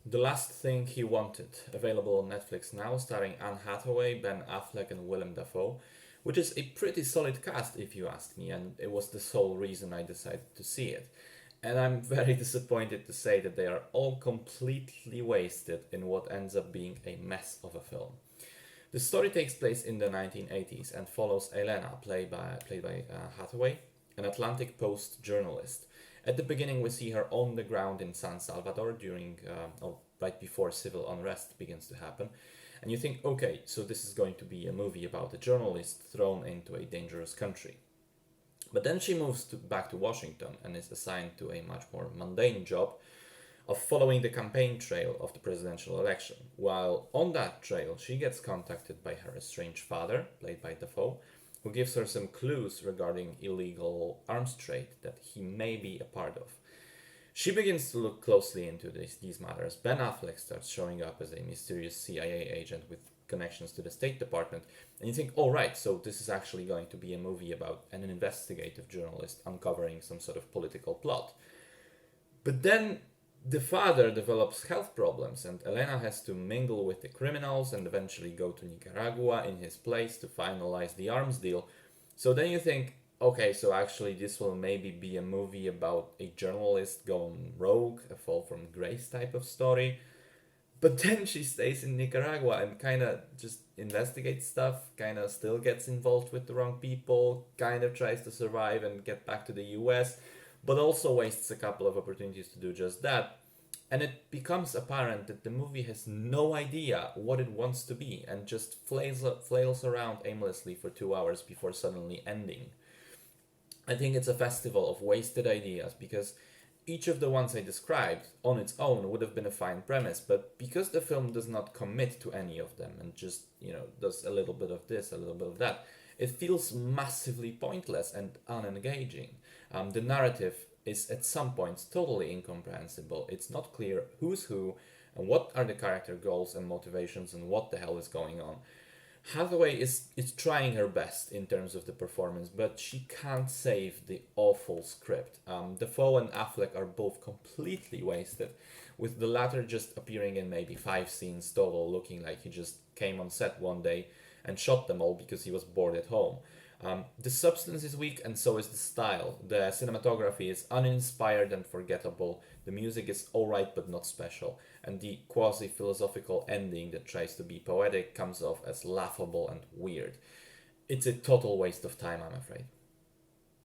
The Last Thing He Wanted, available on Netflix now, starring Anne Hathaway, Ben Affleck, and Willem Dafoe, which is a pretty solid cast if you ask me, and it was the sole reason I decided to see it. And I'm very disappointed to say that they are all completely wasted in what ends up being a mess of a film. The story takes place in the 1980s and follows Elena, played by Hathaway, an Atlantic Post journalist. At the beginning, we see her on the ground in San Salvador or right before civil unrest begins to happen. And you think, okay, so this is going to be a movie about a journalist thrown into a dangerous country. But then she back to Washington and is assigned to a much more mundane job of following the campaign trail of the presidential election. While on that trail, she gets contacted by her estranged father, played by Defoe, who gives her some clues regarding illegal arms trade that he may be a part of. She begins to look closely into these matters. Ben Affleck starts showing up as a mysterious CIA agent with connections to the State Department, and you think, all right, so this is actually going to be a movie about an investigative journalist uncovering some sort of political plot. But then the father develops health problems, and Elena has to mingle with the criminals and eventually go to Nicaragua in his place to finalize the arms deal. So then you think, okay, so actually this will maybe be a movie about a journalist going rogue, a fall from grace type of story. But then she stays in Nicaragua and kind of just investigates stuff, kind of still gets involved with the wrong people, kind of tries to survive and get back to the US, but also wastes a couple of opportunities to do just that. And it becomes apparent that the movie has no idea what it wants to be and just flails around aimlessly for 2 hours before suddenly ending. I think it's a festival of wasted ideas because each of the ones I described on its own would have been a fine premise, but because the film does not commit to any of them and just, does a little bit of this, a little bit of that, it feels massively pointless and unengaging. The narrative is at some points totally incomprehensible. It's not clear who's who and what are the character goals and motivations and what the hell is going on. Hathaway is trying her best in terms of the performance, but she can't save the awful script. Defoe and Affleck are both completely wasted, with the latter just appearing in maybe 5 scenes total, looking like he just came on set one day and shot them all because he was bored at home. The substance is weak, and so is the style. The cinematography is uninspired and forgettable. The music is alright but not special. And the quasi philosophical ending that tries to be poetic comes off as laughable and weird. It's a total waste of time, I'm afraid.